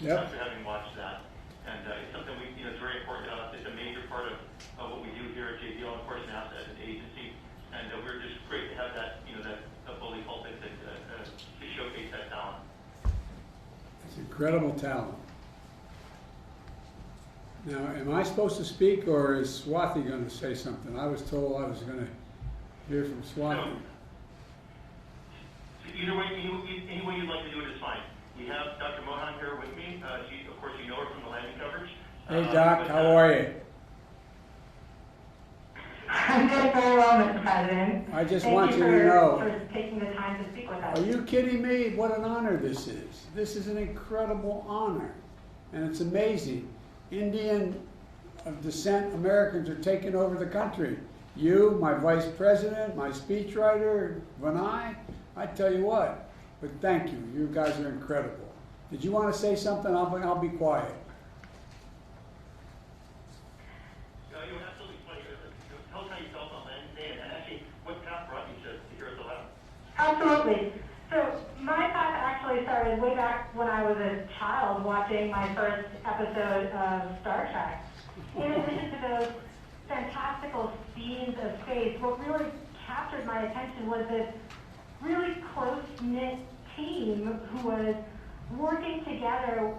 Yep. after having watched that. And it's something it's very important to us. It's a major part of what we do here at JPL, and of course NASA as an agency. And we're just great to have that, that bully pulpit to showcase that talent. It's incredible talent. Now, am I supposed to speak, or is Swathi going to say something? I was told I was going to hear from Swathi. So, either way, any way you'd like to do it is fine. We have Dr. Mohan here with me. Of course, you know her from the landing coverage. Hey, Doc, how are you? I'm doing very well, Mr. President. I just want you to know. Thank you for taking the time to speak with us. Are you kidding me? What an honor this is. This is an incredible honor. And it's amazing. Indian of descent Americans are taking over the country. You, my vice president, my speechwriter, Vinay, I tell you what. But thank you. You guys are incredible. Did you want to say something? I'll be quiet. You're absolutely funny. Tell us how you felt on landing day, and actually what path brought you to hear us aloud. Absolutely. So my path actually started way back when I was a child watching my first episode of Star Trek. In addition to those fantastical scenes of space, what really captured my attention was this really close-knit team who was working together,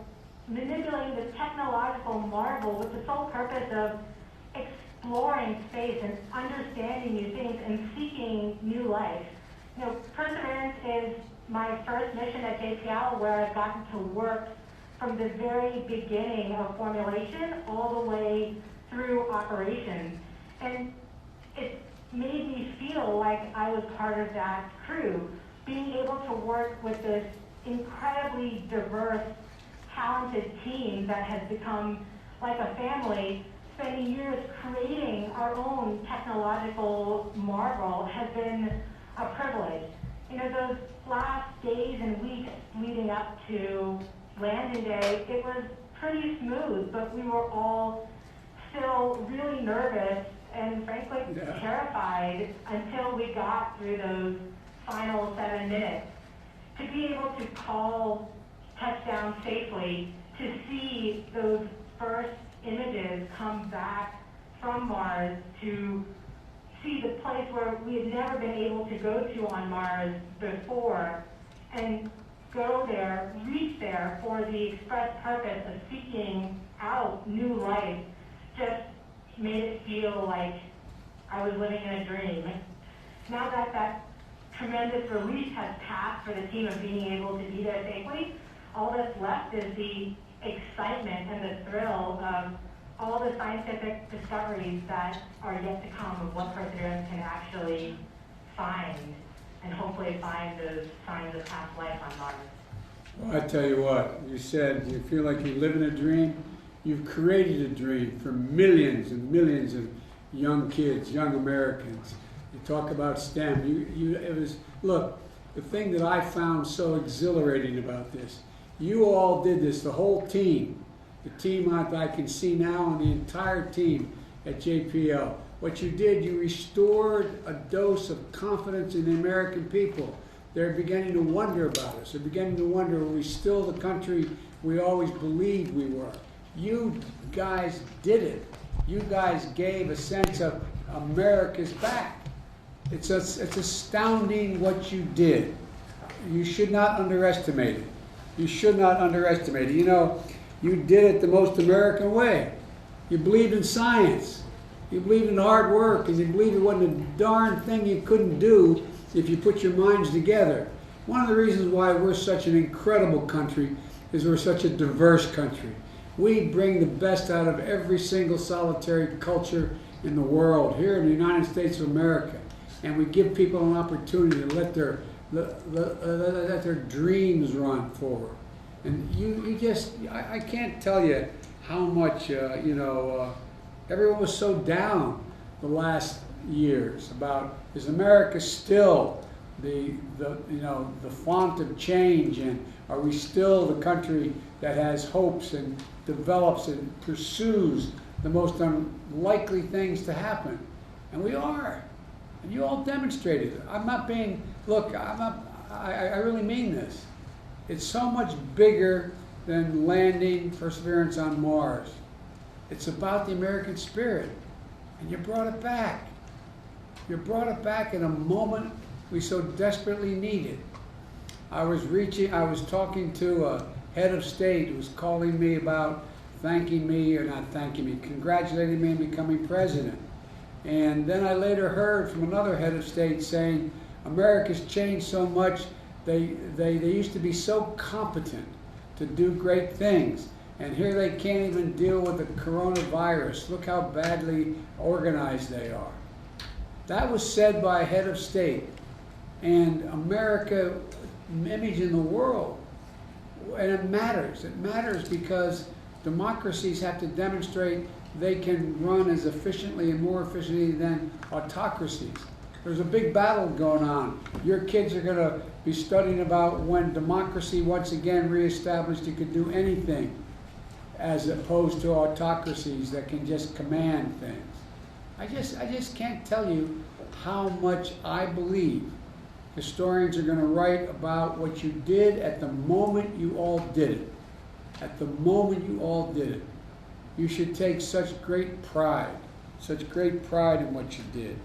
manipulating the technological marvel with the sole purpose of exploring space and understanding new things and seeking new life. Perseverance is my first mission at JPL, where I've gotten to work from the very beginning of formulation all the way through operations. And it made me feel like I was part of that crew, being able to work with this incredibly diverse, talented team that has become like a family. Spending years creating our own technological marvel has been a privilege. Those last days and weeks leading up to landing day, it was pretty smooth, but we were all still really nervous and frankly terrified until we got through those final 7 minutes. To be able to call touchdown safely, to see those first images come back from Mars, to see the place where we had never been able to go to on Mars before, and go there, reach there for the express purpose of seeking out new life, just made it feel like I was living in a dream. Now that that tremendous relief has passed for the team of being able to be there safely, all that's left is the excitement and the thrill of all the scientific discoveries that are yet to come of what Perseverance can actually find, and hopefully find those signs of past life on Mars. Well, I tell you what, you said you feel like you live in a dream. You've created a dream for millions and millions of young kids, young Americans. You talk about STEM. Look, the thing that I found so exhilarating about this, you all did this, the whole team. The team that I can see now, and the entire team at JPL. What you did, you restored a dose of confidence in the American people. They're beginning to wonder about us. They're beginning to wonder, are we still the country we always believed we were? You guys did it. You guys gave a sense of America's back. It's astounding what you did. You should not underestimate it. You should not underestimate it. You did it the most American way. You believed in science. You believed in hard work, and you believed it wasn't a darn thing you couldn't do if you put your minds together. One of the reasons why we're such an incredible country is we're such a diverse country. We bring the best out of every single solitary culture in the world, here in the United States of America. And we give people an opportunity to let their dreams run forward. And you just, I can't tell you how much, everyone was so down the last years about, is America still the font of change, and are we still the country that has hopes and develops and pursues the most unlikely things to happen? And we are. And you all demonstrated it. I'm not being, look, I really mean this. It's so much bigger than landing Perseverance on Mars. It's about the American spirit. And you brought it back. You brought it back in a moment we so desperately needed. I was talking to a head of state who was calling me about congratulating me on becoming president. And then I later heard from another head of state saying, America's changed so much, they used to be so competent to do great things. And here they can't even deal with the coronavirus. Look how badly organized they are. That was said by a head of state. And America, image in the world, and it matters. It matters because democracies have to demonstrate they can run as efficiently and more efficiently than autocracies. There's a big battle going on. Your kids are going to be studying about when democracy once again reestablished, you could do anything, as opposed to autocracies that can just command things. I just can't tell you how much I believe historians are going to write about what you did at the moment you all did it. At the moment you all did it. You should take such great pride in what you did.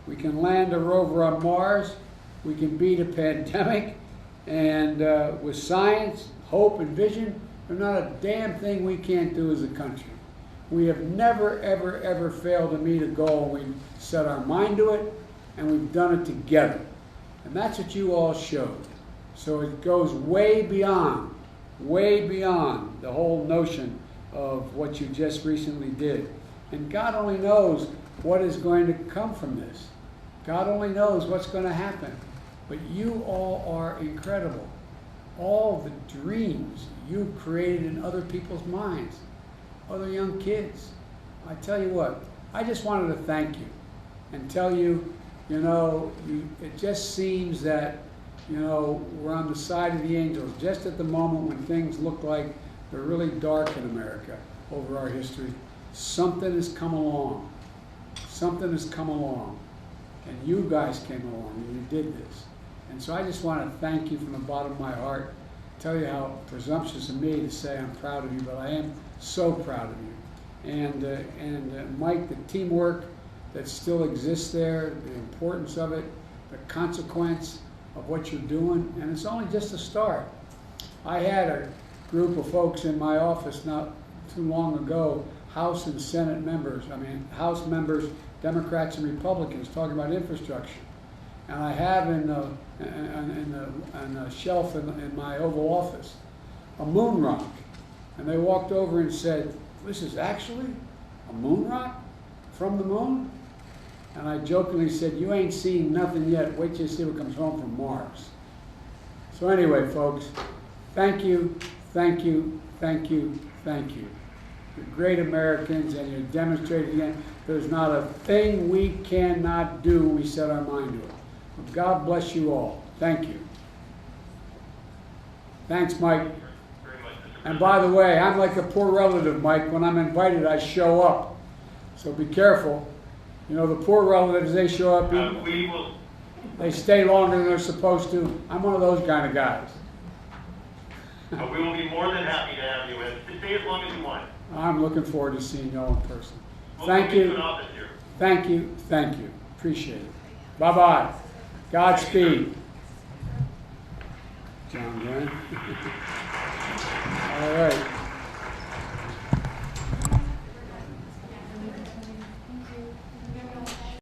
We can land a rover on Mars, we can beat a pandemic, and with science, hope, and vision, there's not a damn thing we can't do as a country. We have never, ever, ever failed to meet a goal. We set our mind to it, and we've done it together. And that's what you all showed. So it goes way beyond the whole notion of what you just recently did. And God only knows what is going to come from this. God only knows what's going to happen. But you all are incredible. All the dreams you created in other people's minds, other young kids. I tell you what, I just wanted to thank you and tell you, it just seems that, we're on the side of the angels just at the moment when things look like they're really dark in America over our history. Something has come along. Something has come along. And you guys came along and you did this. And so I just want to thank you from the bottom of my heart, tell you how presumptuous of me to say I'm proud of you, but I am so proud of you. And Mike, the teamwork that still exists there, the importance of it, the consequence of what you're doing, and it's only just a start. I had a group of folks in my office not too long ago, House and Senate members, House members, Democrats and Republicans, talking about infrastructure. And I have in a shelf in my Oval Office a moon rock. And they walked over and said, this is actually a moon rock from the moon? And I jokingly said, you ain't seen nothing yet. Wait till you see what comes home from Mars. So anyway, folks, thank you, thank you, thank you, thank you. You're great Americans, and you're demonstrating again there's not a thing we cannot do when we set our mind to it. But God bless you all. Thank you. Thanks, Mike. And by the way, I'm like a poor relative, Mike. When I'm invited, I show up. So be careful. The poor relatives, they show up. They stay longer than they're supposed to. I'm one of those kind of guys. We will be more than happy to have you. Stay as long as you want. I'm looking forward to seeing you all in person. Thank you. Thank you. Thank you. Appreciate it. Bye-bye. Godspeed. John Glenn. All right.